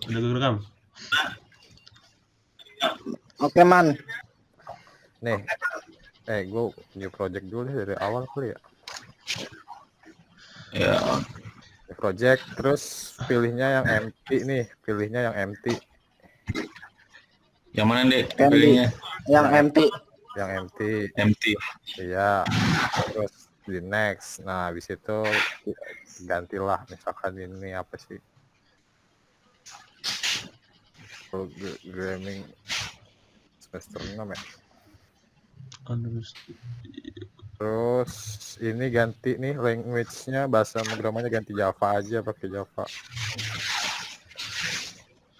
Udah gue rekam. Oke, Man. Nih, gue new project dulu nih dari awal kali ya. Ya. New project, terus pilihnya yang empty nih, pilihnya yang empty. Yang mana, Dek? Candy. Pilihnya Yang empty. Yang empty. empty. Iya. Terus di next. Nah, habis itu gantilah misalkan ini apa sih? Programming semester 6 ya. Terus ini ganti nih language-nya, bahasa programnya ganti Java aja, pakai Java.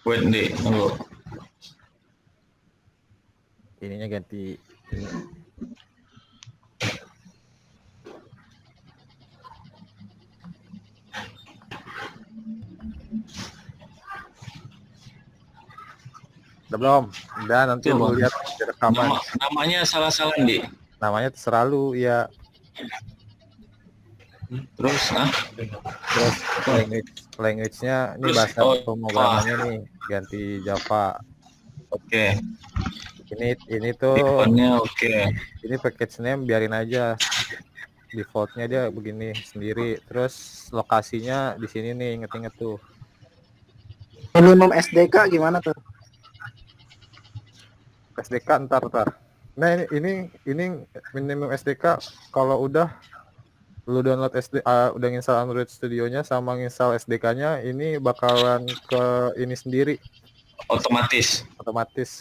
Wait, Dek, tunggu. Ininya ganti ini. Udah belum? Udah, nanti Tuh, lu Bang. lihat di rekaman. Namanya salah-salah, Dek. Namanya terserah lu, ya. Terus, Terus language-nya ini Terus, bahasa pemrogramannya nih ganti Java. Oke. Ini tuh Defaultnya oke. ini package name biarin aja. Defaultnya dia begini sendiri. Terus lokasinya di sini nih, inget-inget tuh. Minimum SDK gimana tuh? SDK ntar. Nah, ini minimum SDK kalau udah lu download udah install Android Studio-nya sama install SDK-nya, ini bakalan ke ini sendiri, Otomatis.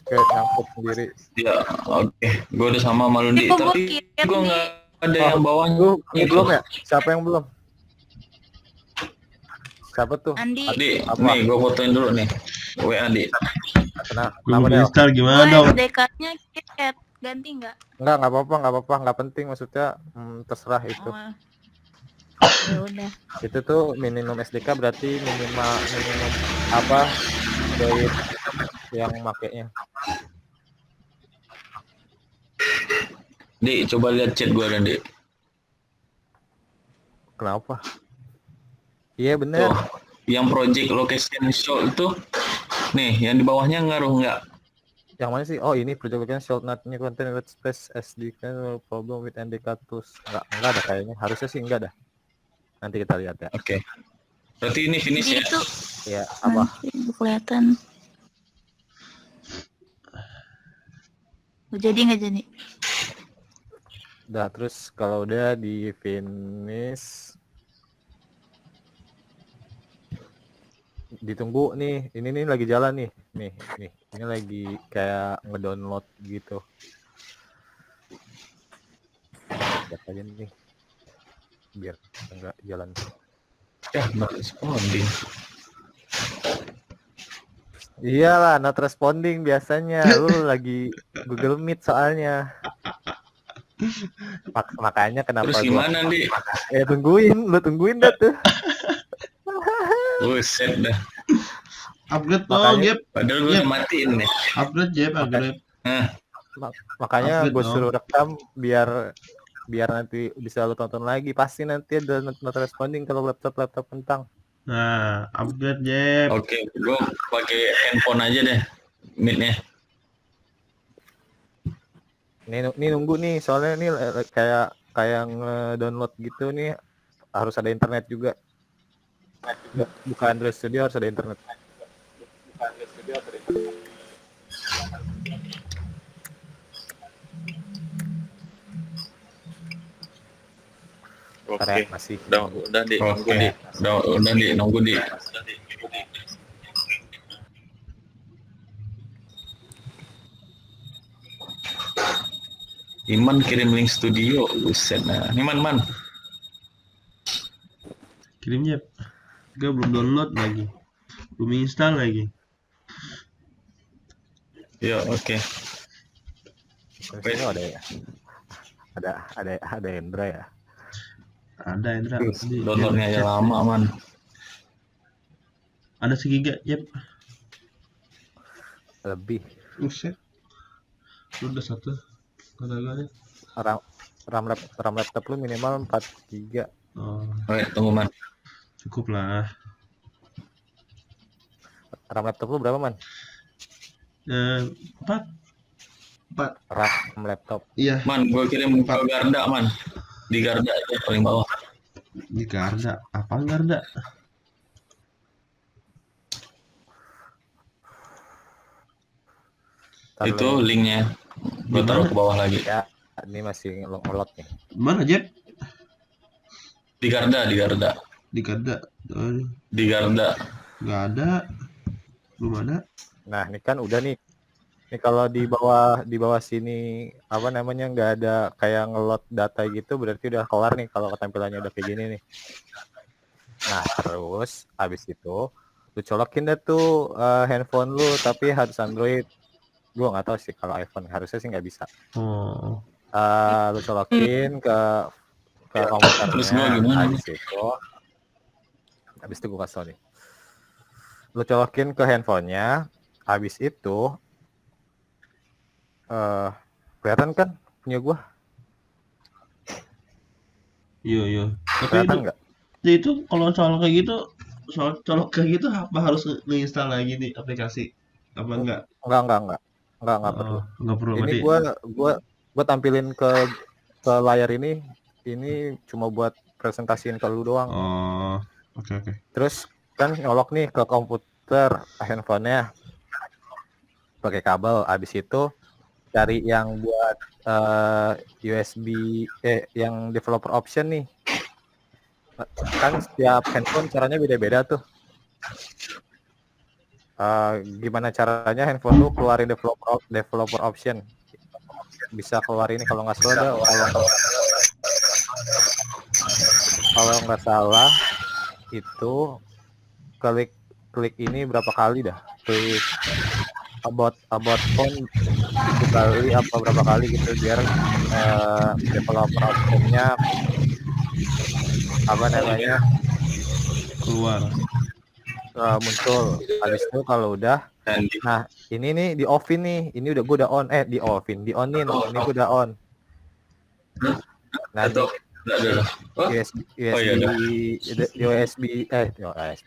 ke nyangkut sendiri. Ya, oke. Gue udah sama Lundi, Itu tapi gua gue nggak ada yang bawahnya. Lu Itu. belum ya? Siapa yang belum? Siapa tuh? Andi. Adi, Apa? nih gue fotoin dulu nih. WA Adi. Nah, Belum nama Del. install gimana dong? SDK-nya Cat ganti nggak? Enggak apa-apa, nggak penting, maksudnya terserah itu. Oh. Ya udah. Itu tuh minimum SDK berarti minimum apa dari yang makainya. Di, coba lihat chat gue dan Di. Kenapa? Iya bener. Tuh, yang project location show itu, nih, yang di bawahnya ngaruh nggak? Yang mana sih? Oh, ini project location should not new content with space SD can no problem with NDK tools. Enggak ada kayaknya. Harusnya sih enggak dah. Nanti kita lihat ya. Oke. Berarti ini finish Jadi ya? itu Ya, apa? nanti kelihatan. Jadi nggak jadi? Udah, terus kalau udah di finish, ditunggu nih. Ini lagi jalan nih. Nih. Ini lagi kayak ngedownload gitu. Lihat aja nih. Biar enggak jalan. Ya, not responding. Iyalah, not responding biasanya. Lu lagi Google Meet soalnya. Makanya kenapa Terus gimana, Di? lu tungguin dah tuh. Buset dah. Upgrade dong, Makanya- Jep. Padahal gue udah matiin nih. Upgrade, Jep, upgrade. Nah, Makanya Upgrade gue dong. suruh rekam biar nanti bisa lu tonton lagi. Pasti nanti ada not responding kalau laptop kentang. Nah, upgrade, Jep. oke. Gue pakai handphone aja deh. Meet-nya. Ini nunggu nih, soalnya ini kayak nge-download gitu nih, harus ada internet juga. Bukan Android Studio, harus ada internet. Oke. Karena masih Udah Di, nunggu Di. Udah Di, nunggu Di. Iman kirim link studio, buset. Nah, ini Man. Kirim, Jep. Gue belum download lagi. Belum install lagi. Ya, oke. Ini ada ya. Ada Hendra ya. Ada, Indra. Tadi Downloadnya aja chat. lama, Man. Ada segiga, Jep. Lebih. Buset. Udah satu. Kata gue. RAM laptop lu minimal 4 GB. Oh, Oke, tunggu Man. cukup lah. RAM laptop lu berapa, Man? 4. RAM laptop. Iya, Man, gue kirim ke Garda, Man. Di Garda itu paling bawah. di Garda. Apa Garda? Ntar Itu lu- linknya. Gue Di taruh mana? ke bawah lagi. ya, ini masih ngelot nih. Mana, Jeb? Di Garda, di Garda. Di Garda. Oh, Di Garda. nggak ada. Belum ada. Nah, ini kan udah nih. Ini kalau di bawah sini apa namanya nggak ada kayak ngelot data gitu, berarti udah kelar nih kalau tampilannya udah kayak gini nih. Nah, terus habis itu lu colokin dah tuh handphone lu, tapi harus Android. Gua nggak tahu sih kalau iPhone, harusnya sih nggak bisa. Oh, Lu colokin ke Terus komputernya. gua gimana? Habis itu gua kasih tau nih. Lu colokin ke handphonenya, habis itu kelihatan kan punya gua? iya. Tapi Kelihatan nggak? itu kalau colok kayak gitu apa harus ngeinstal lagi nih aplikasi? Apa enggak? Enggak perlu. Enggak perlu Ini berarti. gua tampilin ke layar ini cuma buat presentasiin ke lu doang. Oh, oke. Terus kan nyolok nih ke komputer handphonenya pakai kabel. Abis itu cari yang buat USB yang developer option nih. Kan setiap handphone caranya beda-beda tuh. Gimana caranya handphone lu keluarin developer option? Bisa keluar ini kalau nggak salah kalau nggak salah itu klik ini berapa kali dah, klik about phone itu kali apa berapa kali gitu biar developer optionnya apa namanya Keluar. muncul. Habis itu kalau udah, Dan nah ini nih di offin nih, ini udah gue udah on, di onin, ini gue udah on. Nah itu udah. Oh, USB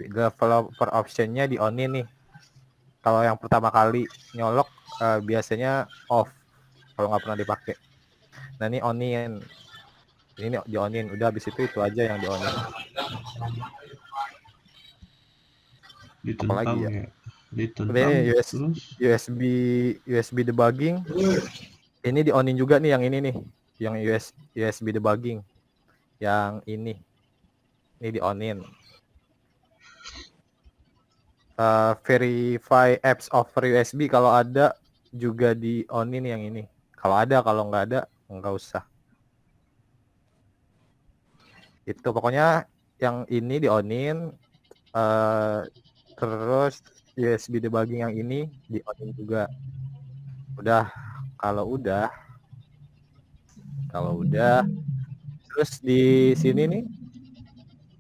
developer optionnya di onin nih. Kalau yang pertama kali nyolok biasanya off kalau nggak pernah dipakai. Nah ini onin, ini di onin, udah habis itu aja yang di onin. Ditentang Apalagi ya? ya. Ditentang. Ini Terus USB debugging. Ini di onin juga nih yang ini nih, yang USB debugging. Yang ini di onin. Verify apps over USB kalau ada juga di onin yang ini. Kalau ada, kalau nggak ada nggak usah. Itu pokoknya yang ini di onin. Terus USB debugging yang ini di onin juga. Kalau udah terus di sini nih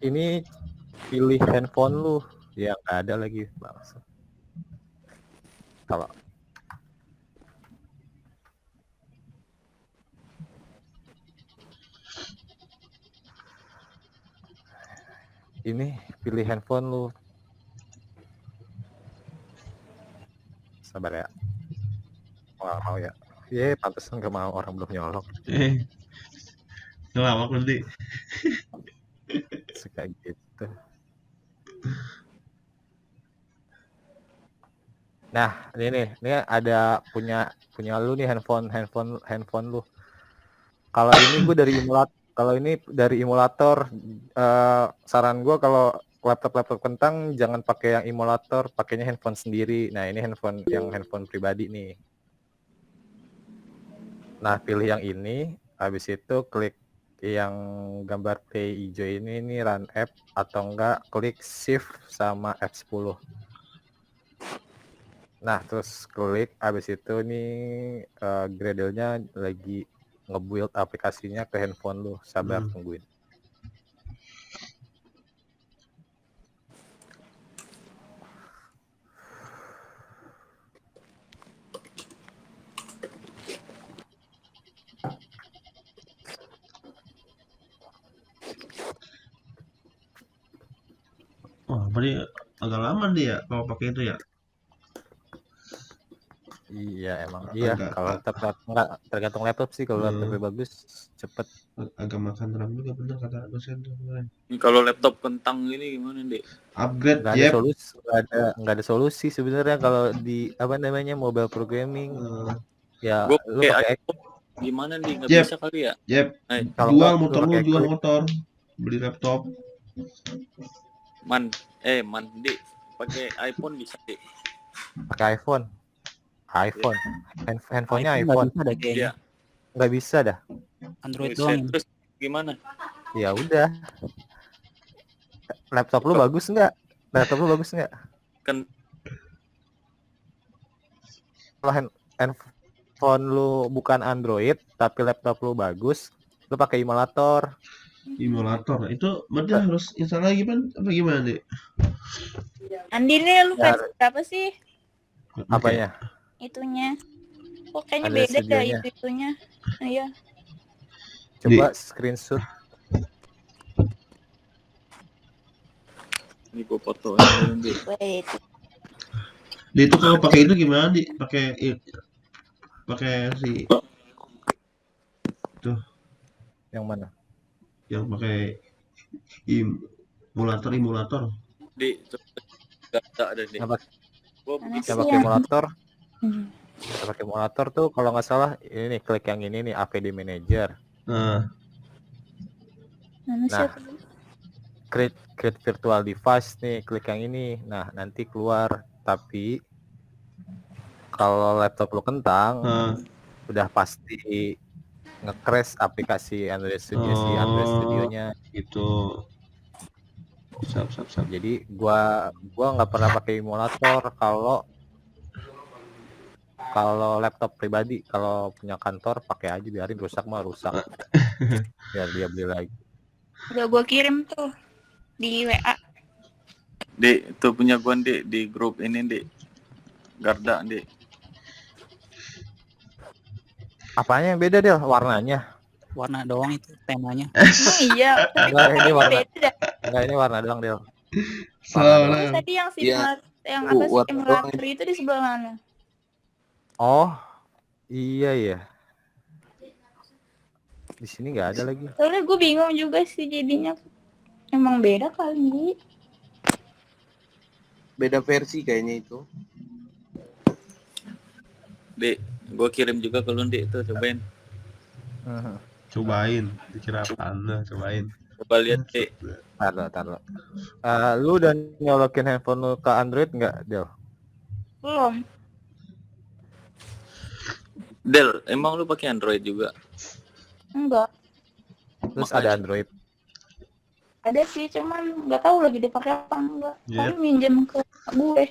ini pilih handphone lu yang ada lagi bangsa. Kalau ini pilih handphone lu, sabar ya. Mau ya? Pantesan gak mau, orang belum nyolok. ngelawak nanti. Suka gitu. Nah, ini ada punya lu nih handphone lu. Kalau ini gue dari emulator, saran gue kalau laptop kentang jangan pakai yang emulator, pakainya handphone sendiri. Nah, ini handphone pribadi nih. Nah, pilih yang ini, habis itu klik yang gambar play hijau ini run app, atau enggak klik shift sama F10. Nah, terus klik, habis itu nih Gradle-nya lagi nge-build aplikasinya ke handphone lu. Sabar, tungguin. Berarti agak lama dia ya kalau pakai itu ya. Iya emang iya Agak kalau laptop nggak tergantung laptop sih kalau Hmm. laptopnya bagus cepet. agak makan RAM juga bener kata dosen tuh kemarin. Ini kalau laptop kentang ini gimana, Dek? Upgrade Nggak ada Jeb. solusi nggak ada solusi sebenarnya kalau di apa namanya mobile programming Eh, ya Gue lu pakai pakai iPhone gimana nih? Nggak Jeb. bisa kali ya? Jeb, kalau jual nggak motor lu, pakai jual klik motor, beli laptop. Man, Dek. Pakai iPhone bisa, Dek. pakai iPhone handphonenya iPhone nggak iPhone bisa dah kayaknya. Iya. nggak bisa dah. Android Buset, doang. terus gimana? Ya udah laptop lu bagus nggak Kan kalau handphone lu bukan Android tapi laptop lu bagus lu pakai emulator. Emulator itu berarti harus install lagi kan apa gimana deh? Andi nih lu Ya. versi berapa sih Apanya itunya? Kok kayaknya Ada beda dah studionya. itunya. Iya. coba screenshot ini gue fotoin dulu, Dek. Wait. Dia itu kalau pakai itu gimana di? Pakai si yang mana yang pakai emulator. Dek, coba nggak ada, Dek. Apa? Gue Mana begitu. yang sih pakai yang- emulator Hmm. pakai emulator tuh kalau nggak salah ini nih klik yang ini nih APD Manager Nah, Mana sih? Nah. create virtual device nih klik yang ini nah nanti keluar tapi kalau laptop lu kentang nah, udah pasti nge-crash aplikasi Android Studio si Android Oh. Studionya. gitu. Sap. Jadi gua nggak pernah pakai emulator kalau laptop pribadi. Kalau punya kantor pakai aja biarin rusak mah rusak. Biar dia beli lagi. Udah gua kirim tuh di WA. Dek, itu punya gue, Dek, di grup ini, Dek. Garda, Dek. Apanya yang beda Del? Warnanya? Warna doang itu temanya. Emang iya. Tapi Enggak, ini kok warna. beda dah. Enggak ini warna doang Del. Terus Soalnya tadi yang Iya. yang apa sih warna emulator itu di sebelah mana? Oh iya ya. Di sini nggak ada lagi. Soalnya gue bingung juga sih jadinya. Emang beda kali. beda versi kayaknya itu. Dek, gue kirim juga ke lu, Dek, itu cobain. cobain, dikira apaan lah, cobain. Coba lihat, Dek. Taruh. Lu udah nyolokin handphone lu ke Android nggak Del? Belum. Del, emang lu pakai Android juga? Enggak. Terus Makanya. ada Android. Ada sih, cuman nggak tahu lagi dipakai apa enggak. Iya. Paling minjem ke gue.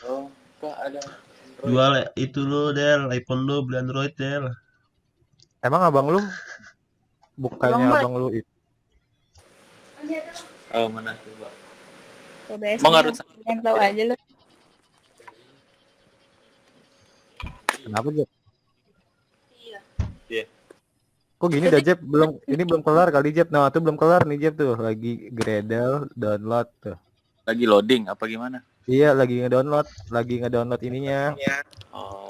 Oh, kok ada Android? Jual itu lu Del, iPhone lu beli Android Del. Emang abang lu bukannya Abang abang lu itu? Oh, mana coba? Coba Emang harus yang tahu aja lu. Kenapa Jeb? Iya. Kok gini dah Jeb? Ini belum kelar kali Jeb. Nah itu belum kelar nih Jeb tuh. Lagi Gradle download tuh. Lagi loading apa gimana? Iya lagi ngedownload ininya. Oh,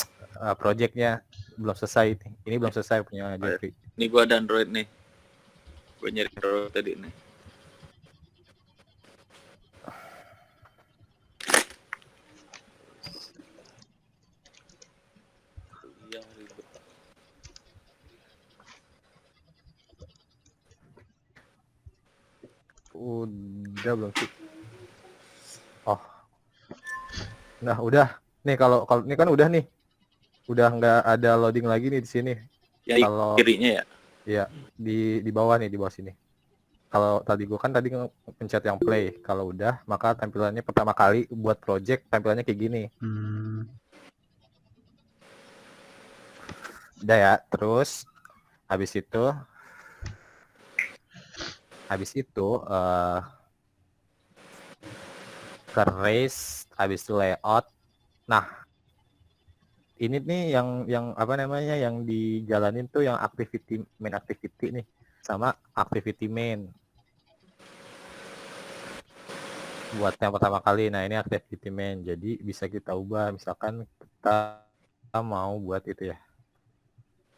Projectnya belum selesai. Ini belum selesai punya Jeffrey. ini gua ada Android nih. Gua nyari Android tadi nih. Iya, ribet. Udah belum sih? Oh. Nah udah. Nih kalau ini kan udah nih. Udah nggak ada loading lagi nih di sini. Yang Kalau- kirinya ya? Iya, di bawah nih, di bawah sini. Kalau tadi gua kan tadi pencet yang play. Kalau udah, maka tampilannya pertama kali buat project tampilannya kayak gini. Udah ya, terus habis itu trace, habis itu layout. Nah, ini nih yang apa namanya yang dijalanin tuh yang main activity nih sama activity main. buat yang pertama kali. Nah ini activity main, jadi bisa kita ubah. Misalkan kita mau buat itu ya,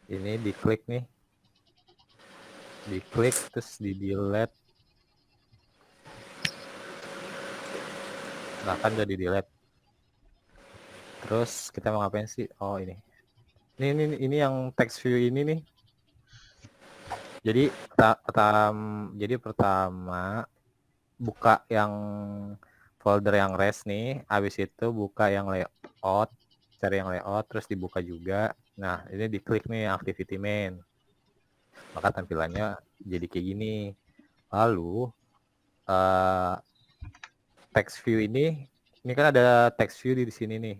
ini diklik nih, diklik terus di delete. Nah kan udah di delete. Terus kita mau ngapain sih? Oh ini yang text view ini nih. Jadi pertama buka yang folder yang res nih, habis itu buka yang layout, cari yang layout, terus dibuka juga. Nah ini diklik nih activity main, maka tampilannya jadi kayak gini. Lalu text view ini kan ada text view di sini nih.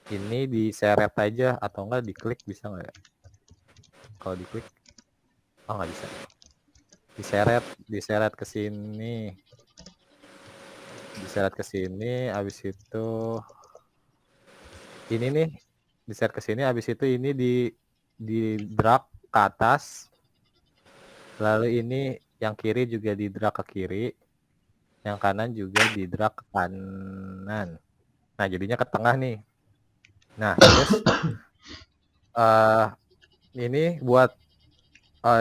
Ini diseret aja atau enggak diklik, bisa nggak ya? Kalau diklik, oh nggak bisa. Diseret ke sini. Diseret ke sini, habis itu ini nih diseret ke sini, habis itu ini di drag ke atas. Lalu ini yang kiri juga di drag ke kiri. Yang kanan juga di drag ke kanan. Nah, jadinya ke tengah nih. Nah, terus ini buat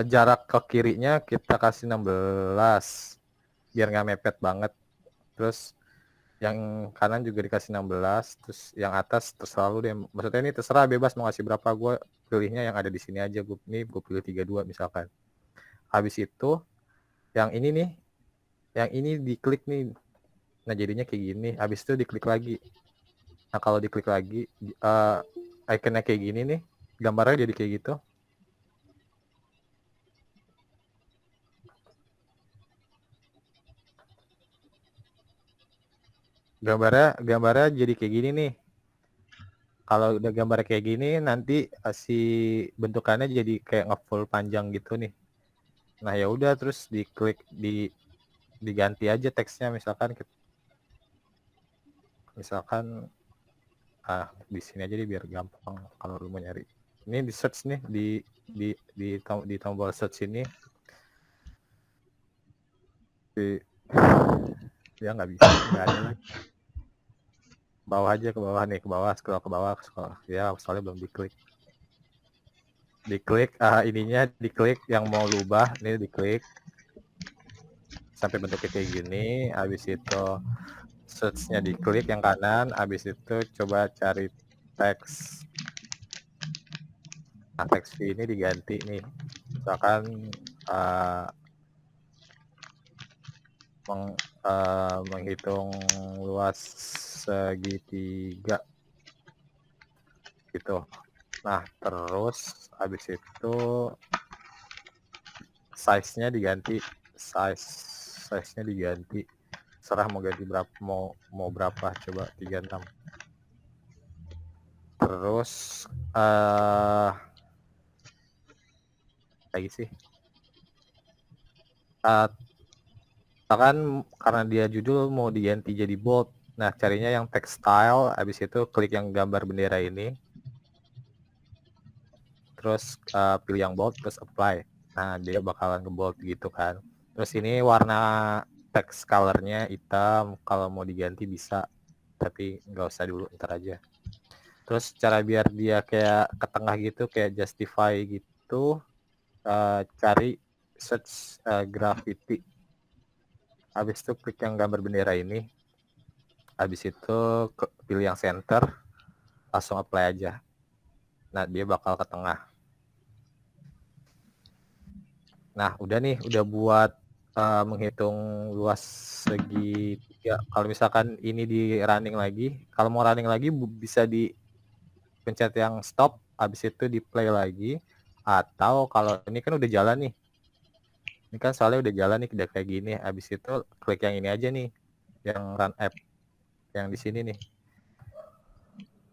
jarak ke kirinya kita kasih 16 biar nggak mepet banget. Terus yang kanan juga dikasih 16, terus yang atas terserah lu deh. Maksudnya ini terserah, bebas mau ngasih berapa. Gue pilihnya yang ada di sini aja. Gue pilih 32 misalkan. Habis itu yang ini nih, yang ini diklik nih. Nah jadinya kayak gini. Habis itu diklik lagi. Nah kalau diklik lagi ikonnya kayak gini nih, gambarnya jadi kayak gitu. Gambarnya jadi kayak gini nih. Kalau udah gambar kayak gini, nanti si bentukannya jadi kayak nge-full panjang gitu nih. Nah ya udah, terus diklik, diganti aja teksnya. Misalkan di sini aja deh biar gampang kalau lu mau nyari. Ini di search nih, di tombol search ini. Ya nggak bisa, nggak ada lagi. Bawah aja, ke bawah nih, ke bawah, scroll ke bawah, scroll. Ya soalnya belum diklik. Ininya diklik, yang mau lu ubah ini diklik sampai bentuknya kayak gini. Habis itu search-nya diklik yang kanan, habis itu coba cari teks. Nah teks ini diganti nih, misalkan menghitung luas segitiga gitu. Nah terus habis itu size-nya diganti, size-nya diganti. Serah mau ganti berapa, mau berapa, coba 36. Terus lagi sih kan karena dia judul mau diganti jadi bold. Nah carinya yang text style, habis itu klik yang gambar bendera ini, terus pilih yang bold, terus apply. Nah dia bakalan ke bold gitu kan. Terus ini warna text colornya hitam, kalau mau diganti bisa, tapi nggak usah dulu, ntar aja. Terus cara biar dia kayak ke tengah gitu, kayak justify gitu, cari search graffiti. Habis itu klik yang gambar bendera ini. Habis itu pilih yang center, langsung apply aja. Nah dia bakal ke tengah. Nah udah nih, udah buat menghitung luas segitiga. Kalau misalkan ini di running lagi, kalau mau running lagi bisa dipencet yang stop, habis itu di play lagi. Atau kalau ini kan udah jalan nih, ini kan soalnya udah jalan nih, udah kayak gini, habis itu klik yang ini aja nih, yang run app, yang di sini nih,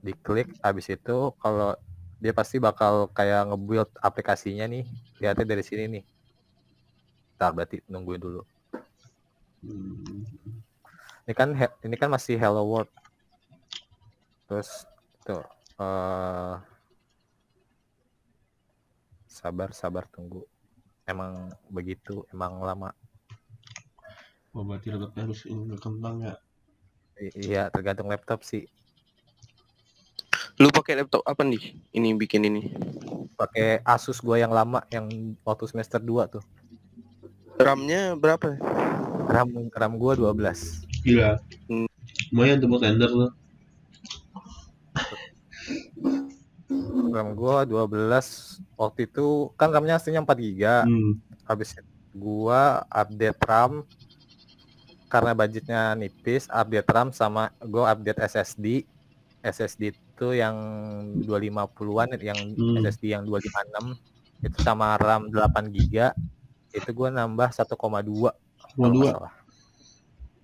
diklik. Habis itu kalau dia pasti bakal kayak nge-build aplikasinya nih, lihatnya dari sini nih. Ntar berarti nungguin dulu. Ini kan masih hello world. Terus tuh sabar tunggu. Emang begitu, emang lama. Oh, berarti laptopnya harus ini kentang ya. Iya, tergantung laptop sih. Lu pakai laptop apa nih? Ini bikin ini. Pakai Asus gua yang lama yang waktu semester 2 tuh. RAM-nya berapa? RAM gua 12. Gila. Hmm. Lumayan tuh buat render tuh. RAM gua 12 waktu itu kan RAM-nya aslinya 4 GB. Habis itu gua update RAM karena budgetnya nipis, update RAM sama gua update SSD. SSD itu yang 250-an, yang SSD yang 256 itu sama RAM 8 GB. Itu gua nambah 1,2 kalau nggak salah.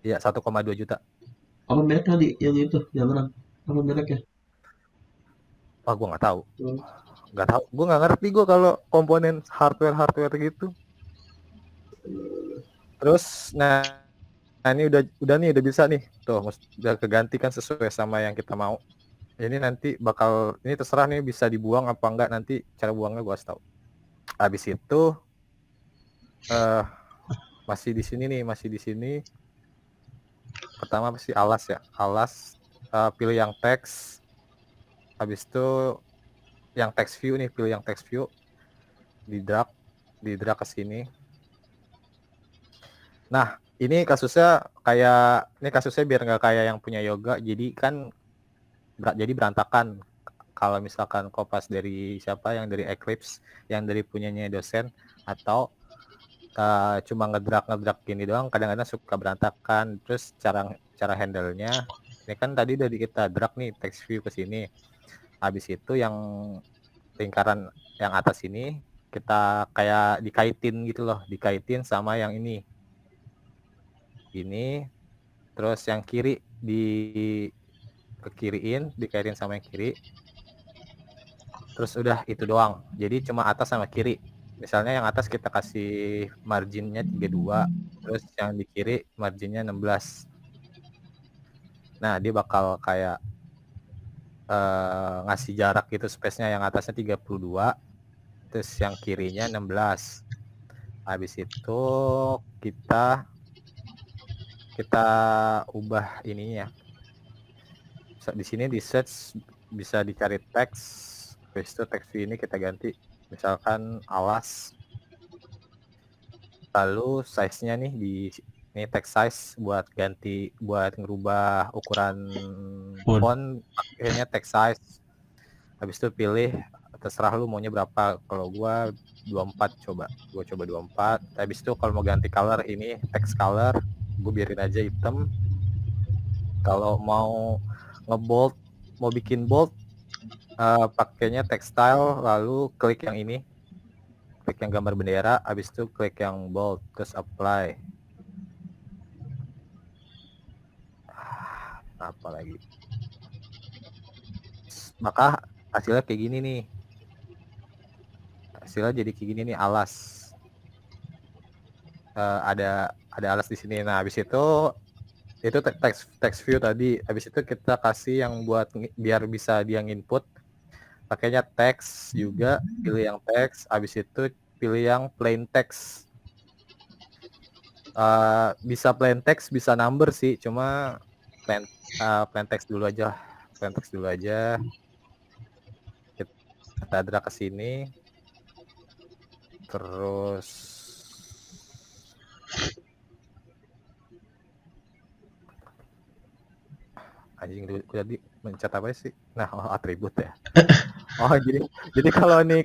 Iya, 1,2 juta. Apa mereknya di yang itu, yang RAM? Apa mereknya? Wah, gua nggak tahu. Gue nggak ngerti gue kalau komponen hardware gitu. Terus nah ini udah bisa nih tuh, udah keganti kan sesuai sama yang kita mau. Ini nanti ini terserah nih bisa dibuang apa enggak, nanti cara buangnya gue kasih tahu. Habis itu masih di sini. Pertama pasti alas, pilih yang teks. Habis itu yang text view nih, pilih yang text view, di drag ke sini. Nah, ini kasusnya biar nggak kayak yang punya Yoga, jadi kan jadi berantakan. Kalau misalkan kopas dari siapa, yang dari Eclipse, yang dari punyanya dosen, atau cuma ngedrag gini doang, kadang-kadang suka berantakan. Terus cara handle-nya, ini kan tadi udah kita drag nih text view ke sini. Habis itu yang lingkaran yang atas ini kita kayak dikaitin sama yang ini, terus yang kiri dikaitin sama yang kiri, terus udah itu doang. Jadi cuma atas sama kiri. Misalnya yang atas kita kasih marginnya 32, terus yang di kiri marginnya 16. Nah, dia bakal kayak ngasih jarak gitu, space-nya yang atasnya 32, terus yang kirinya 16. Habis itu kita ubah ininya. Di sini di search bisa dicari teks. Habis itu teks ini kita ganti misalkan alas. Lalu size-nya nih ini text size buat ngerubah ukuran font, pakainya text size. Habis itu pilih, terserah lu maunya berapa. Kalau gua 24 coba 24. Habis itu kalau mau ganti color, ini text color gue biarin aja hitam. Kalau mau ngebold, mau bikin bold, pakainya textile, lalu klik yang ini, klik yang gambar bendera, habis itu klik yang bold, terus apply. Apa lagi? Maka hasilnya kayak gini nih. Hasilnya jadi kayak gini nih, alas. Ada alas di sini. Nah, habis itu text view tadi. Habis itu kita kasih yang buat biar bisa dia input. Pakainya text juga, pilih yang text. Habis itu pilih yang plain text. Bisa plain text, bisa number sih. Cuma plain text dulu aja. Kita drag ke sini. Terus anjing tadi mencet apa sih? Nah, atribut ya. Jadi kalau ini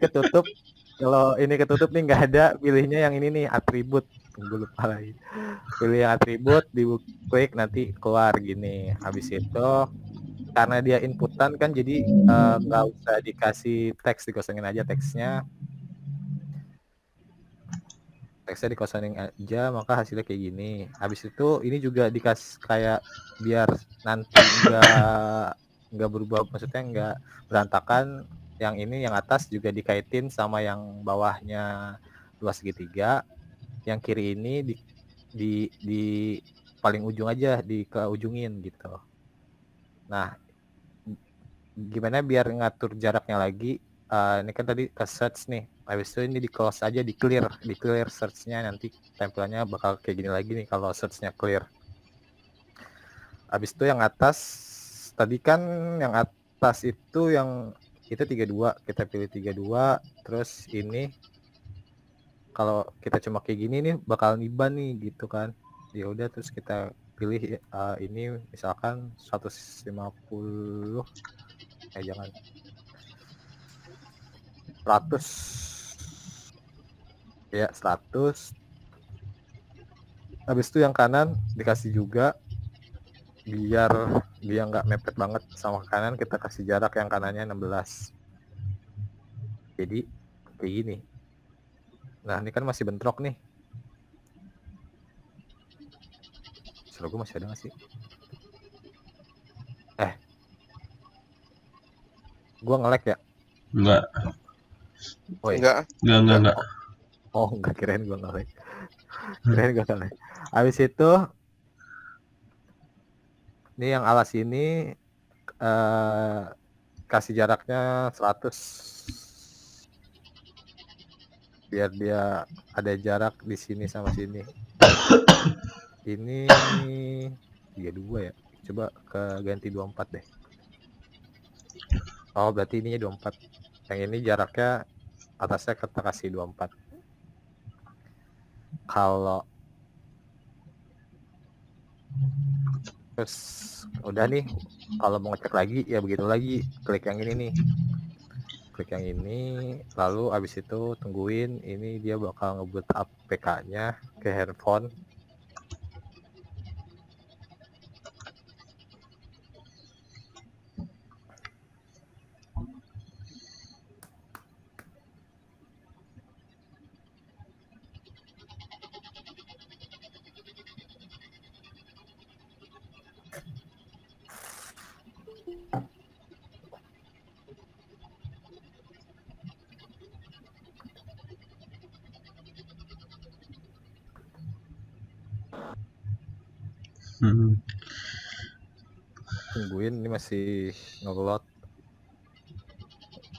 ketutup nih nggak ada, pilihnya yang ini nih, atribut. Gue lupa lagi. Pilih yang atribut, klik nanti keluar gini. Habis itu karena dia inputan kan, jadi nggak usah dikasih teks, dikosongin aja teksnya dikosongin aja, maka hasilnya kayak gini. Habis itu ini juga dikasih kayak biar nanti nggak berubah, maksudnya nggak berantakan. Yang ini yang atas juga dikaitin sama yang bawahnya luas segitiga. Yang kiri ini di paling ujung aja, keujungin gitu. Nah, gimana biar ngatur jaraknya lagi? ini kan tadi ke search nih. Habis itu ini di close aja, di clear search-nya, nanti tampilannya bakal kayak gini lagi nih kalau search-nya clear. Habis itu yang atas tadi kan yang atas itu yang itu 32, kita pilih 32, terus ini kalau kita cuma kayak gini nih bakal niban nih gitu kan. Ya udah terus kita pilih ini misalkan 150, jangan 100 ya, 100. Habis itu yang kanan dikasih juga biar dia nggak mepet banget sama kanan, kita kasih jarak yang kanannya 16. Jadi kayak gini. Nah ini kan masih bentrok nih. Suruh gue masih ada nggak sih? Gue nge-lag ya? Enggak. Woi. Enggak. Oh enggak, kirain gue nge-lag. Habis itu ini yang alas ini kasih jaraknya 100 biar dia ada jarak di sini sama sini. Ini 32 ya, coba ke ganti 24 deh. Oh berarti ininya 24, yang ini jaraknya atasnya kita kasih 24. Kalau terus udah nih, kalau mau ngecek lagi ya begitu lagi, klik yang ini nih, klik yang ini, lalu abis itu tungguin ini dia bakal nge-boot APK-nya ke handphone. Tungguin ini masih nge-load.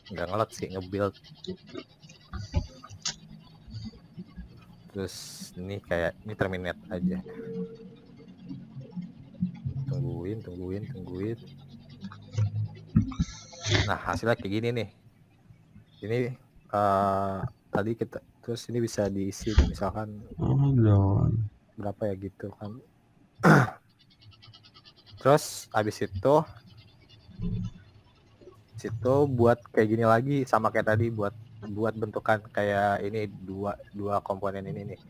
Nggak nge-load sih, nge-build. Terus ini kayak ini terminate aja. Tungguin. Nah hasilnya kayak gini nih. Ini tadi kita terus ini bisa diisi misalkan berapa ya gitu kan. Terus habis itu buat kayak gini lagi sama kayak tadi, buat bentukan kayak ini dua komponen ini nih.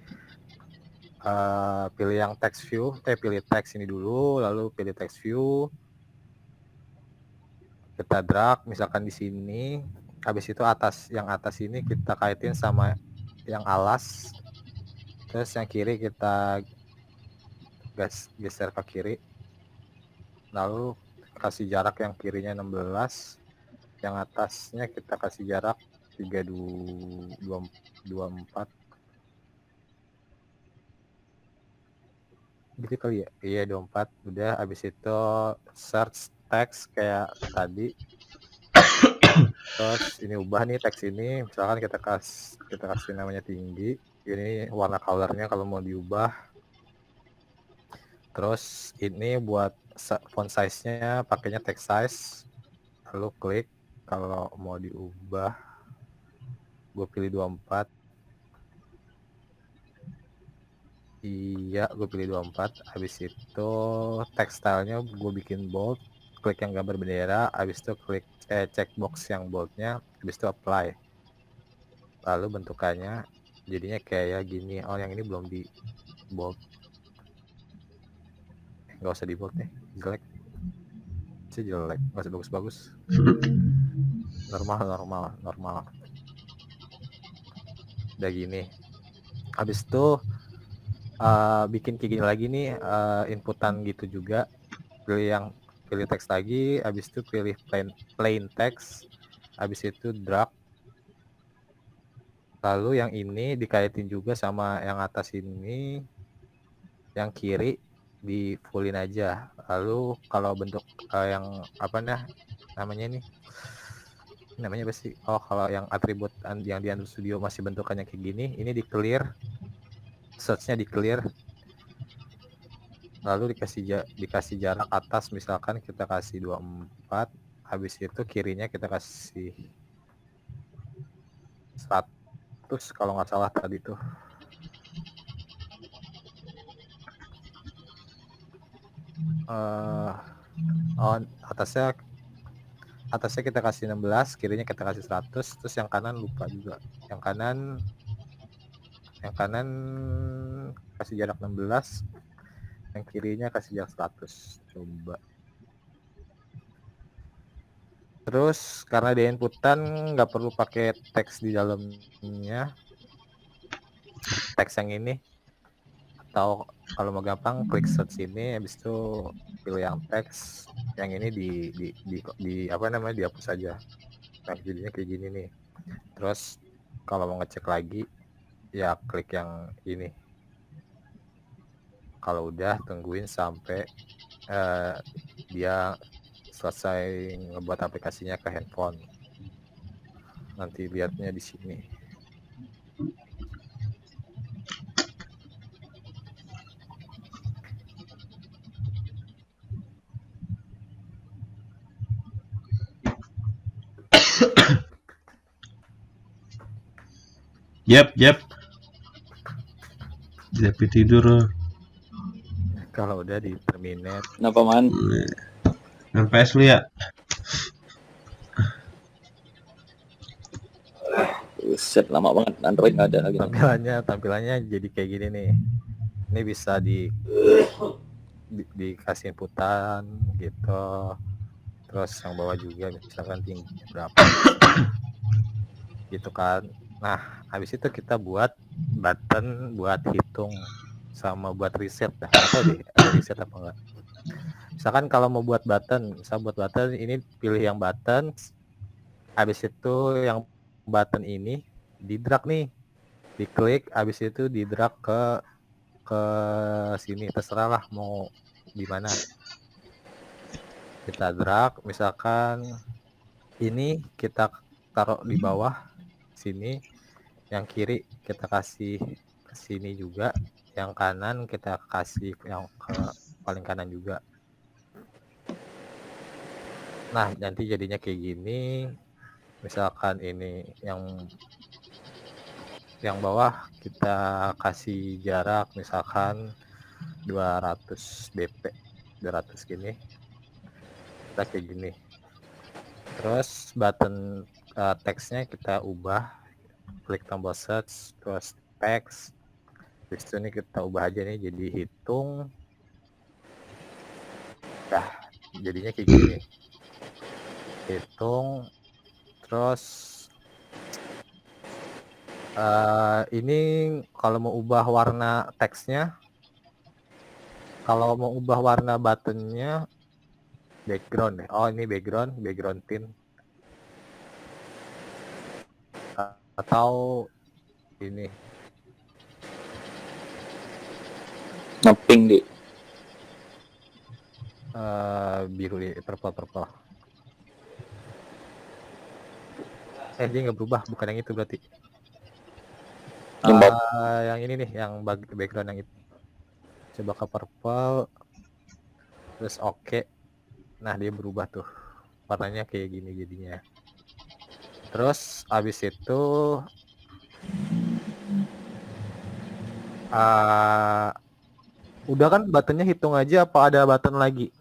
Pilih yang text view, pilih text ini dulu, lalu pilih text view, kita drag misalkan di sini. Habis itu yang atas ini kita kaitin sama yang alas, terus yang kiri kita geser ke kiri, lalu kasih jarak yang kirinya 16, yang atasnya kita kasih jarak 24 gitu kali ya. Iya 24. Udah habis itu search text kayak tadi. Terus ini ubah nih teks ini, misalkan kita kasih namanya tinggi, ini warna colornya kalau mau diubah. Terus ini buat font size-nya pakainya text size, lalu klik. Kalau mau diubah gue pilih 24. Iya, gue pilih 24. Habis itu text style-nya gue bikin bold, klik yang gambar bendera, habis itu klik checkbox yang boldnya, habis itu apply. Lalu bentukannya jadinya kayak gini. Oh yang ini belum di bold, nggak usah di bold nih, jelek sih, jelek, nggak usah bagus-bagus. normal udah gini. Habis itu bikin kayak gini lagi nih, inputan gitu juga. Pilih teks lagi, habis itu pilih plain text, habis itu drag. Lalu yang ini dikaitin juga sama yang atas ini, yang kiri di fullin aja. Lalu kalau bentuk yang apa namanya nih, namanya apa sih? Oh, kalau yang atribut yang di Android Studio masih bentukannya kayak gini, ini di clear, search-nya di clear, lalu dikasih jarak atas, misalkan kita kasih 24, habis itu kirinya kita kasih 100 kalau nggak salah tadi tuh. Oh, atasnya kita kasih 16, kirinya kita kasih 100, terus yang kanan lupa juga. Yang kanan kasih jarak 16, yang kirinya kasih jarak 100. Coba. Terus karena di inputan nggak perlu pakai teks di dalamnya, teks yang ini, atau kalau mau gampang klik search ini, habis itu pilih yang teks, yang ini di apa namanya, dihapus aja. Nah, jadinya kayak gini nih. Terus kalau mau ngecek lagi ya klik yang ini. Kalau udah tungguin sampai dia selesai ngebuat aplikasinya ke handphone. Nanti lihatnya di sini. Yap. Tapi tidur. Kalau udah di terminate. Kenapa man? Main PS lu ya? Set lama banget, Android nggak ada lagi. Tampilannya jadi kayak gini nih. Ini bisa dikasih inputan gitu. Terus yang bawah juga misalkan tingginya berapa gitu kan. Nah, habis itu kita buat button buat hitung sama buat reset dah. Atau deh ada reset apa enggak. Misalkan kalau mau buat button, ini pilih yang button. Habis itu yang button ini di drag nih. Diklik, habis itu di drag ke sini, terserah lah mau di mana. Kita drag, misalkan ini kita taruh di bawah sini, yang kiri kita kasih ke sini juga, yang kanan kita kasih yang ke paling kanan juga. Nah, nanti jadinya kayak gini. Misalkan ini yang bawah kita kasih jarak misalkan 200 dp, 200 gini, kita kayak gini. Terus button teksnya kita ubah, klik tombol search, terus teks. Terus ini kita ubah aja nih jadi hitung. Nah, jadinya kayak gini. Hitung. Terus ini kalau mau ubah warna teksnya, kalau mau ubah warna buttonnya, background deh. Oh, ini background tint. Atau ini Ngeping di biru di purple. Dia nggak berubah, bukan yang itu berarti. Yang ini nih, yang background yang itu. Coba ke purple, terus oke. Nah, dia berubah tuh, warnanya kayak gini jadinya. Terus abis itu udah kan buttonnya, hitung aja apa ada button lagi?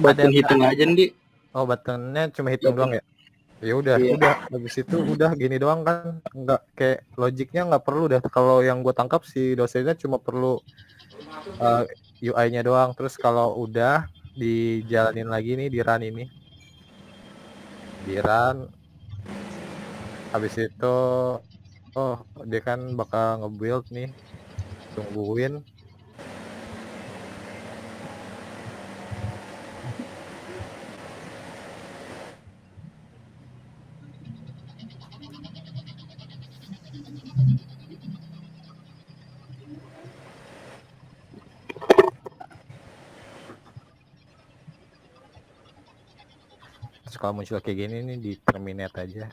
Button hitung aja nih. Oh, buttonnya cuma hitung doang ya? Ya udah, habis itu udah gini doang kan, nggak kayak logiknya nggak perlu deh. Kalau yang gue tangkap si dosennya cuma perlu UI-nya doang. Terus kalau udah dijalanin lagi nih, di run ini, habis itu dia kan bakal nge-build nih, tungguin. Terus kalau muncul kayak gini nih di terminate aja.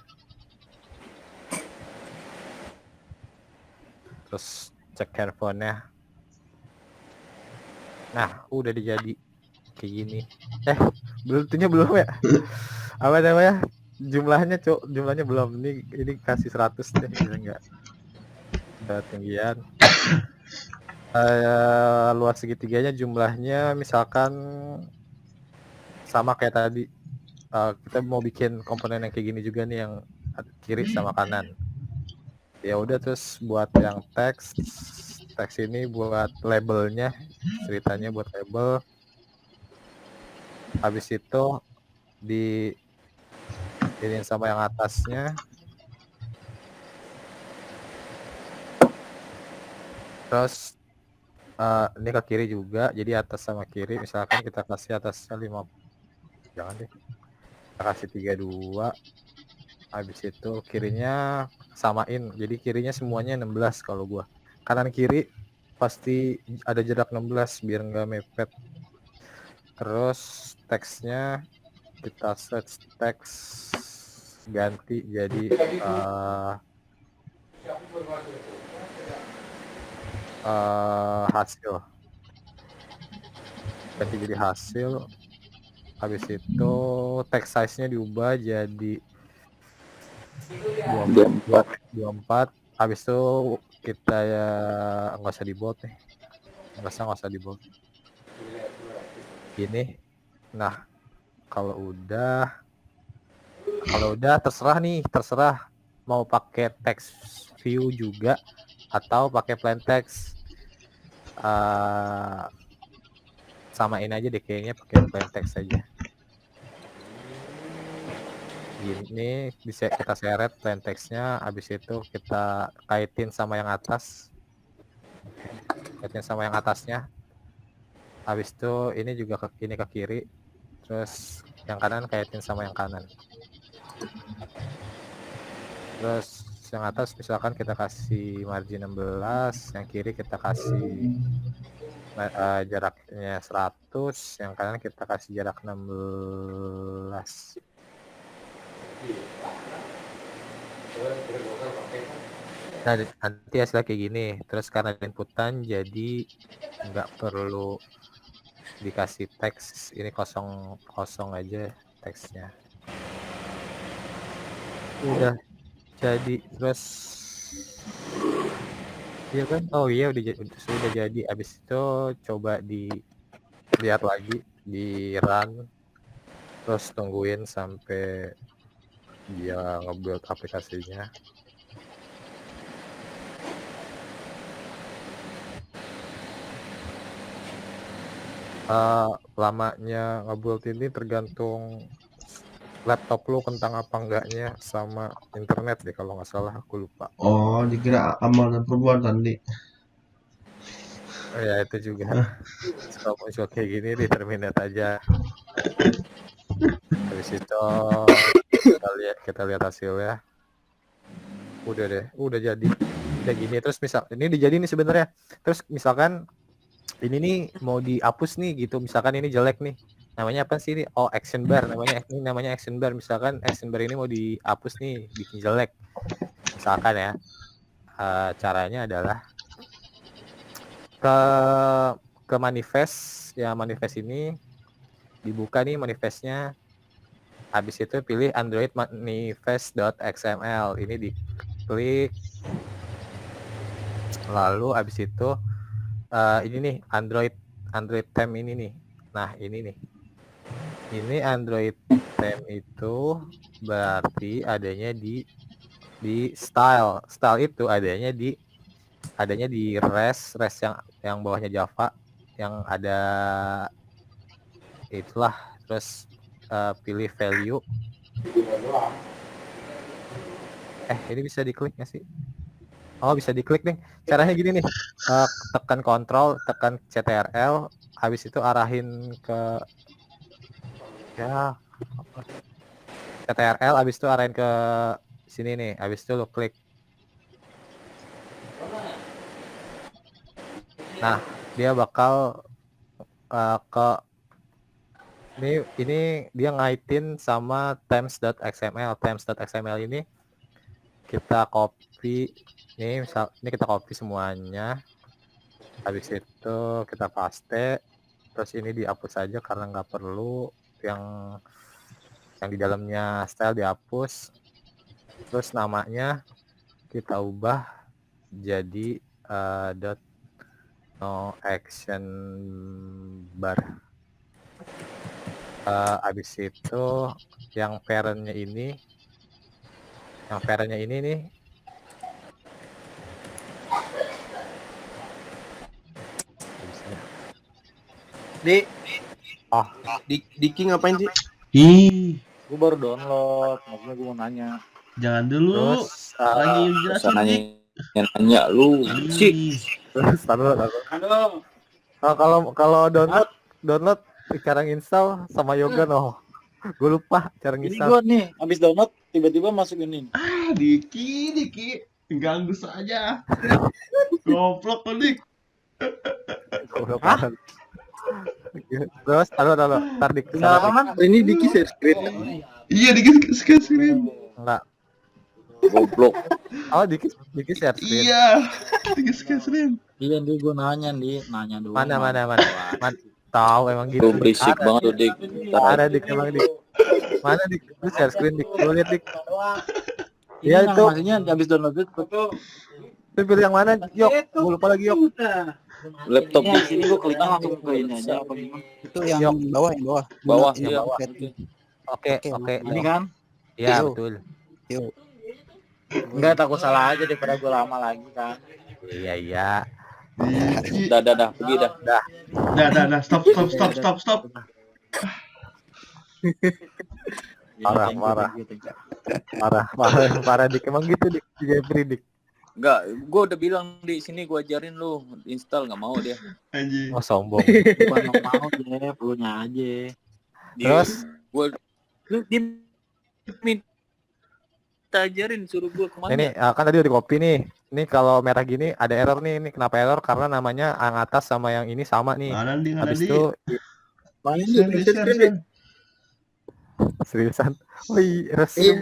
Terus cek handphonenya. Nah, udah jadi kayak gini. Belum ya? Apa namanya? Jumlahnya belum. Ini kasih 100 deh, bisa enggak? Ketinggian. Luas segitiganya jumlahnya misalkan sama kayak tadi. Kita mau bikin komponen yang kayak gini juga nih, yang kiri sama kanan. Ya udah, terus buat yang teks ini buat labelnya, ceritanya buat label. Habis itu di ini sama yang atasnya. Terus ini ke kiri juga, jadi atas sama kiri. Misalkan kita kasih atasnya 5, jangan deh, kita kasih 32. Habis itu kirinya samain, jadi kirinya semuanya 16 kalau gua. Kanan kiri pasti ada jarak 16 biar nggak mepet. Terus teksnya kita search teks, ganti jadi hasil, ganti jadi hasil. Habis itu text size-nya diubah jadi 24. Habis itu kita ya nggak usah di bold nih, nggak usah di bold gini. Nah, kalau udah terserah mau pakai text view juga atau pakai plain text. Samain aja deh kayaknya, pakai plain text aja. Gini bisa kita seret plain text-nya. Habis itu kita kaitin sama yang atas, sama yang atasnya. Habis itu ini juga ini ke kiri, terus yang kanan kaitin sama yang kanan. Terus yang atas misalkan kita kasih margin 16, yang kiri kita kasih jaraknya 100, yang kanan kita kasih jarak 16. Nah, nanti hasilnya kayak gini. Terus karena inputan jadi nggak perlu dikasih teks, ini kosong aja teksnya. Udah jadi. Terus iya kan? Oh iya, sudah jadi. Habis itu coba dilihat lagi, di run, terus tungguin sampai dia nge-build aplikasinya. Lamanya nge-build ini tergantung laptop lu kentang apa enggaknya sama internet deh, kalau nggak salah, aku lupa. Oh, dikira amal dan perbuatan, Di. Ya itu juga. Kalau muncul kayak gini di terminate aja. Habis itu kita lihat hasilnya. Udah deh, udah jadi. Udah gini. Terus ini dijadi nih sebenarnya. Terus misalkan ini nih mau dihapus nih gitu, misalkan ini jelek nih, namanya apa sih ini? Oh, action bar namanya action bar. Misalkan action bar ini mau dihapus nih, bikin jelek misalkan ya, caranya adalah ke manifest ya. Manifest ini dibuka nih manifestnya. Habis itu pilih Android manifest.xml, ini diklik, lalu habis itu ini nih Android theme ini nih. Nah, ini Android theme itu berarti adanya di style itu adanya di res yang bawahnya Java, yang ada itulah. Terus pilih value. Ini bisa diklik nggak sih? Oh, bisa diklik nih. Caranya gini nih. Tekan Ctrl, tekan CTRL, habis itu arahin ke CTRL, habis itu arahin ke sini nih. Habis itu lo klik. Nah, dia bakal ke Ini dia ngaitin sama Themes.xml. Themes.xml ini kita copy. Ini kita copy semuanya. Habis itu kita paste. Terus ini dihapus saja karena nggak perlu. Yang di dalamnya style dihapus. Terus namanya kita ubah jadi dot no action bar. Habis itu yang parentnya ini nih Di Diki ngapain sih? Ih, Gue baru download, maksudnya gue mau nanya. jangan dulu. terus Lagi Usah jelasin nih. nanya lu. Sih. Ih, terus taruh. Kalau download sekarang install sama Yoga gue lupa cara Ini install. gue nih, abis download tiba-tiba masuk ini. Diki, ganggu saja. Goblok lu, Dik. Goblok banget. Terus taruh ntar di Kenapa man? Ini Diki share screen. Iya, Diki screen. enggak. Goblok. Oh Diki share screen. Iya, Diki screen. Iya nih gue nanya doang. Mana. Tahu emang gitu. Lu berisik banget lu, Dik. Ada Dik emang Dik. Mana Dik? Lu share screen Dik. Lu lihat Dik. Iya Iya, itu. itu. Maksudnya abis download itu. Lu pilih yang mana? Yok. Gue lupa lagi Yok. Laptop Iya, sini gue klik langsung ke ini aja apa gimana? Itu yang Yok. bawah. bawah Yang iya. bawah. Oke. Ini kan? Iya Yuk. betul. Yuk. Enggak, takut salah aja daripada gue lama lagi kan. Iya. Diki. Dah, pergi dah. Dah. Stop. Parah. Parah Dik. Emang gitu Dik. Jeffrey Dik. Enggak, gue udah bilang di sini gue ajarin lu install, nggak mau dia. Anjing. Oh sombong. Bukan mau Jeff, lu nya aja. Terus Gue lu minta ajarin, suruh gue kemana? ini kan tadi udah di copy nih. Ini kalau merah gini ada error nih. Ini kenapa error? Karena namanya yang atas sama yang ini sama nih. Mana di Habis itu Main share. seriusan. Oh iya, resum.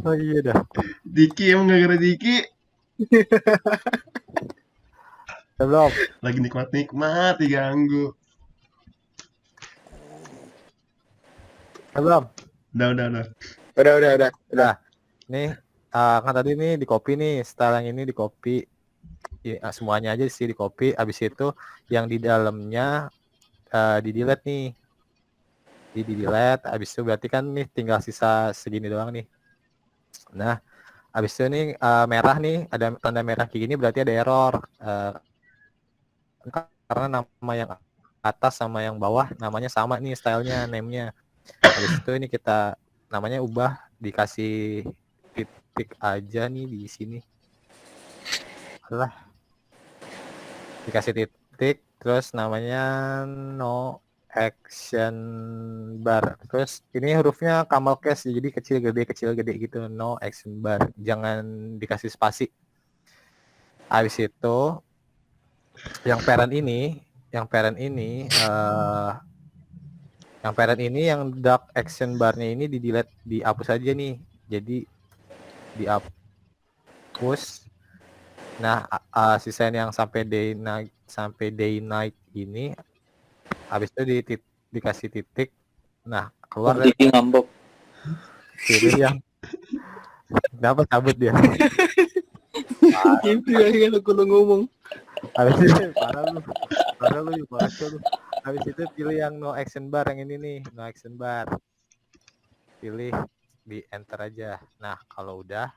Oh iya dah. Diki emang gara-gara Diki Udah belum? lagi nikmat diganggu. Udah belum? Udah. Udah. Nih kan tadi nih di copy nih, style yang ini di copy. Ya, semuanya aja sih di copy. Habis itu yang di dalamnya di delete nih. Di delete. Habis itu berarti kan nih tinggal sisa segini doang nih. Nah, habis itu nih merah nih, ada tanda merah kayak gini berarti ada error. Karena nama yang atas sama yang bawah namanya sama nih stylenya, name-nya. Habis itu ini kita namanya ubah, dikasih titik aja nih di sini. Alah. Dikasih titik, terus namanya no action bar. Terus ini hurufnya camel case, jadi kecil gede gitu, no action bar. Jangan dikasih spasi. Habis itu yang parent ini yang dark action barnya ini di delete, dihapus aja nih. Jadi dihapus. Nah, sisanya yang sampai day night ini habis itu dikasih titik. Nah, keluar dari Diki ngambek. pilih yang kenapa cabut dia. Itu yang aku ngomong. Habis itu parah lu baca lu. Habis itu pilih yang no action bar, yang ini nih, no action bar. Pilih, di enter aja. Nah, kalau udah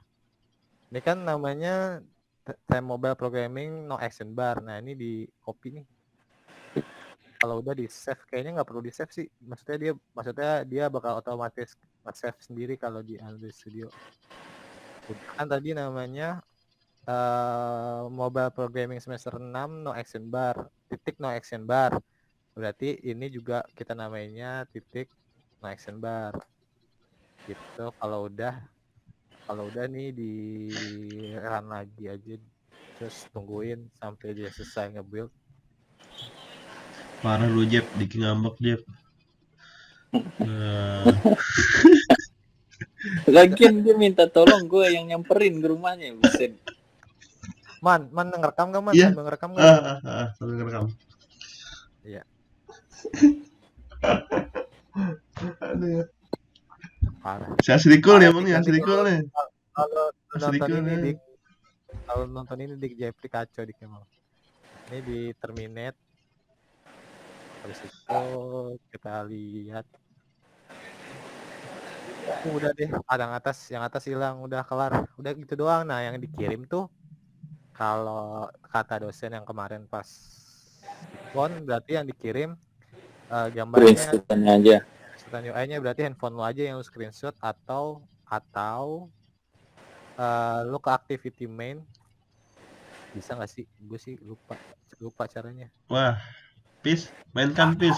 ini kan namanya Time Mobile Programming no action bar. Nah, ini di copy nih. Kalau udah di save, kayaknya nggak perlu di save sih. Maksudnya dia bakal otomatis save sendiri kalau di Android Studio. Kan tadi namanya Mobile Programming semester 6 no action bar, titik no action bar. Berarti ini juga kita namanya titik no action bar. Gitu. Kalau udah nih di run lagi aja, terus tungguin sampai dia selesai nge-build. Parah lu Jeb, Diki ngambek Jeb. Nah, Lagian dia minta tolong gue yang nyamperin ke rumahnya, buset. Man ngerekam gak man? iya. Sambil ngerekam gak? Sambil ngerekam. Iya. Aduh. Parah. Si Asrikul nih Parah emang sih, nih, nanti Asrikul nih. Kalau nonton Asrikul ini nih. kalau nonton ini Dik Jeffrey kacau Dik emang. Ini di Terminate. Habis itu kita lihat. Udah deh, yang atas hilang, udah kelar. Udah gitu doang. Nah, yang dikirim tuh kalau kata dosen yang kemarin pas phone berarti yang dikirim gambarnya Screenshot-nya aja. screenshot UI-nya berarti handphone lo aja yang lu screenshot atau lu ke activity main. Bisa nggak sih? Gue sih lupa caranya. Wah, Pis, mainkan Pis.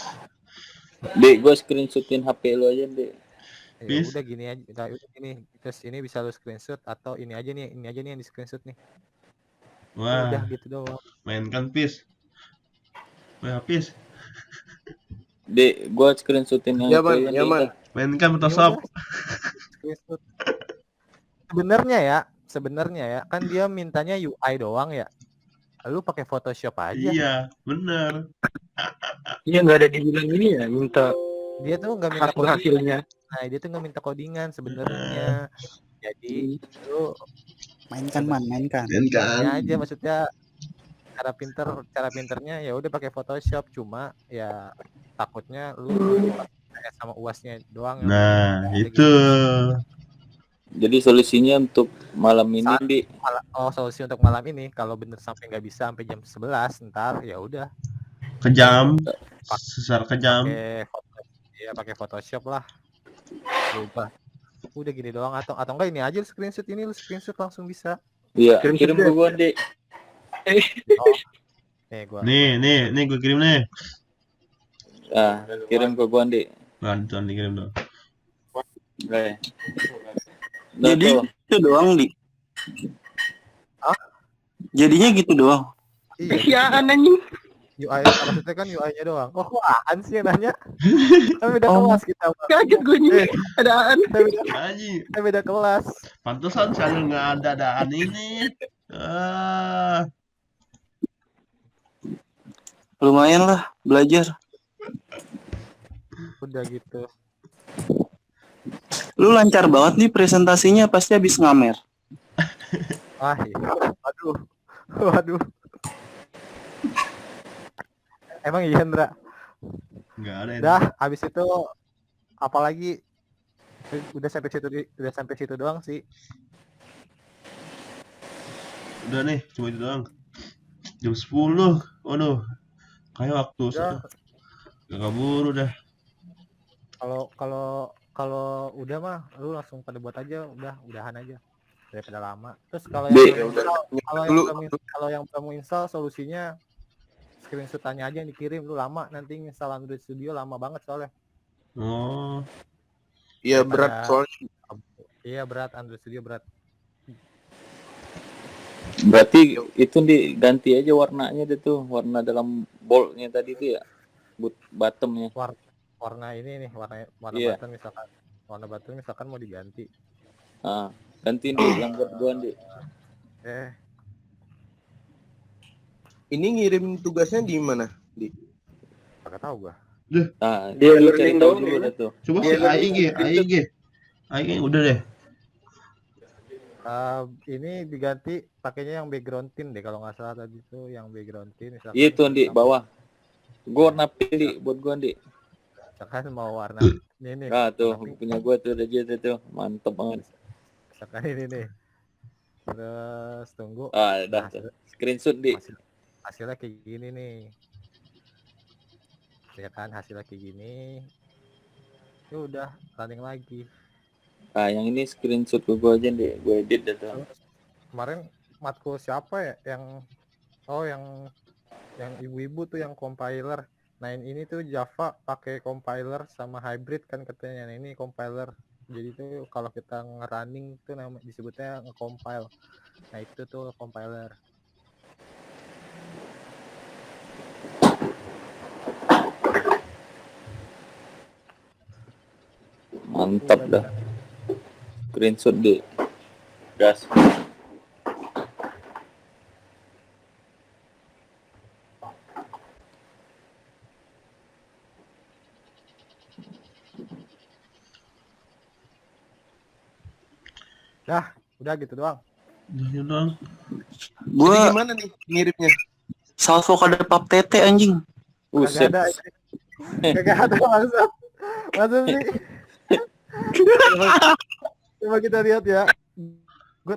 Dek, gue screenshotin HP lu aja, Dek. Ya Peace. udah gini aja, udah gini. Terus ini bisa lu screenshot atau ini aja nih yang di screenshot nih. Wah, Udah gitu doang. mainkan Pis. Wah, Pis. Dek, gue screenshotin yang Ya, itu Man, aja, ya, Dek. Man. Mainkan Ini Photoshop. udah screenshot. Sebenarnya ya, kan dia mintanya UI doang ya. Lu pakai Photoshop aja. Iya, bener. Iya nggak ada dibilang ini ya, minta Dia tuh nggak minta hasil hasilnya. Nah, dia tuh nggak minta codingan sebenarnya. Jadi lu Mainkan man, mainkan. Mainkan. ini aja maksudnya cara pinternya ya udah pakai Photoshop, cuma ya takutnya lu pakai sama UAS-nya doang. Nah, Jadi itu. Jadi solusinya untuk malam ini, Dek. solusi untuk malam ini kalau bener sampai nggak bisa sampai jam 11 ntar ya udah Kejam. Sesar kejam. pakai Photoshop lah. Lupa. Udah gini doang atau enggak ini aja lu screenshot langsung bisa. Iya, kirim ke gue, Dek. Nih gua. Nih gue kirim nih. Ah, kirim ke gue, Dek. Bantuan dikirim dong. Oke. Jadi itu doang di. Jadinya gitu doang. Iya. anjing. UI maksudnya kan UI-nya doang. Oh, apaan sih yang nanya? Tapi beda kelas kita. Kaget gue nih. Adaan. Aji, Kita beda kelas. pantesan selalu nggak ada daan ini. Lumayan lah belajar. Udah gitu. Lu lancar banget nih presentasinya, pasti habis ngamer. Ah, iya. Waduh. Emang iya, Ndra? Nggak ada ini. Dah, habis itu apalagi udah sampai situ doang sih. Udah nih, cuma itu doang. Jam 10. Waduh. Kayak waktu Udah. Gak kabur udah. Kalau udah mah lu langsung pada buat aja, udahan aja daripada lama. Terus kalau yang kamu install solusinya screenshotannya aja yang dikirim, lu lama nanti install Android Studio lama banget soalnya. Oh, Iya Daripada- berat soalnya. Iya berat, Android Studio berat. Berarti itu diganti aja warnanya deh tuh, warna dalam boldnya tadi tuh ya, bottomnya. Warna ini nih, warna Iya. button misalkan mau diganti. Ah, gantiin deh yang buat gua, Dek. Ini ngirim tugasnya di mana? Kagak tahu gua. Nah, Dia lu learning cari tahu doang dulu kayaknya. dah tuh. coba Iya, si AIG udah deh. Ini diganti pakainya yang background tint deh kalau nggak salah tadi tuh yang background tint misalkan. Itu di bawah. Gua warna pink buat gua, Dik. Misalkan mau warna ini nih. Nah, tuh warna pink. punya gua tuh udah jadi tuh. Mantep banget. Misalkan ini nih. Terus tunggu. Ah, udah tuh. Screenshot, Dik. Hasilnya kayak gini nih. Ya kan hasilnya kayak gini. Ya udah running lagi. Ah, yang ini screenshot ke gua aja, Dik. Gua edit dah tuh. Kemarin matkul siapa ya yang ibu-ibu tuh yang compiler. Nah ini tuh Java pakai compiler sama hybrid kan katanya. Nah ini compiler. Jadi tuh kalau kita nge-running tuh disebutnya nge-compile. Nah itu tuh compiler. Mantap dah. Screenshot deh. Gas. Dah, udah gitu doang. Udah doang. Jadi Gua gimana nih ngirimnya? salvo kode pap tete anjing. Kagak Buset. ada. Kagak ada maksud. Maksud sih. Coba kita lihat ya. Gue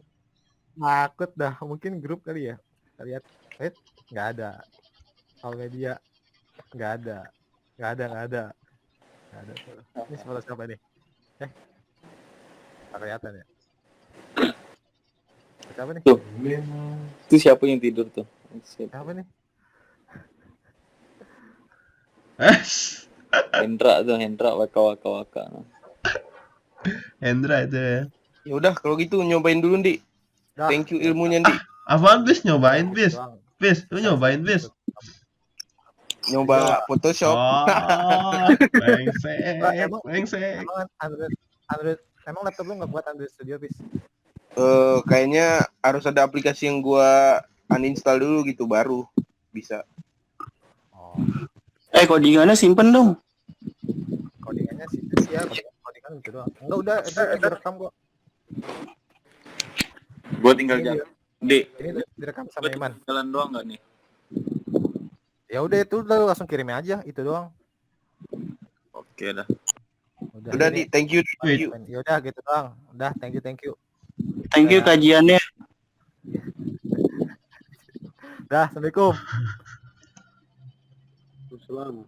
takut dah. Mungkin grup kali ya. Kita lihat. Nggak ada. All media. Nggak ada. Nggak ada. Tuh. Ini foto siapa nih? Tak kelihatan ya. Siapa nih? Tuh. Itu siapa yang tidur tuh? Siapa nih? Hendra waka. Hendra itu ya. Ya udah kalau gitu nyobain dulu, Di. Dah. Thank you ilmunya, Di. Apaan bis nyobain bis? Doang. Bis, lu nyobain bis? Nyoba Photoshop. Oh, brengsek, brengsek. Emang Android emang laptop lu nggak buat Android Studio, bis? Kayaknya harus ada aplikasi yang gua uninstall dulu gitu baru bisa. Oh, Codingannya simpen dong. codingannya sih ya, codingan gitu doang. Enggak udah, itu direkam kok. Gue tinggal Ini jalan. Di, Ini direkam sama Iman. jalan doang nggak nih? Ya udah itu udah langsung kirimnya aja, itu doang. Oke dah. Udah, Di. Thank you. Thank you. Ya udah gitu doang. Udah, thank you. Thank you kajiannya. Dah, assalamualaikum. Assalamualaikum.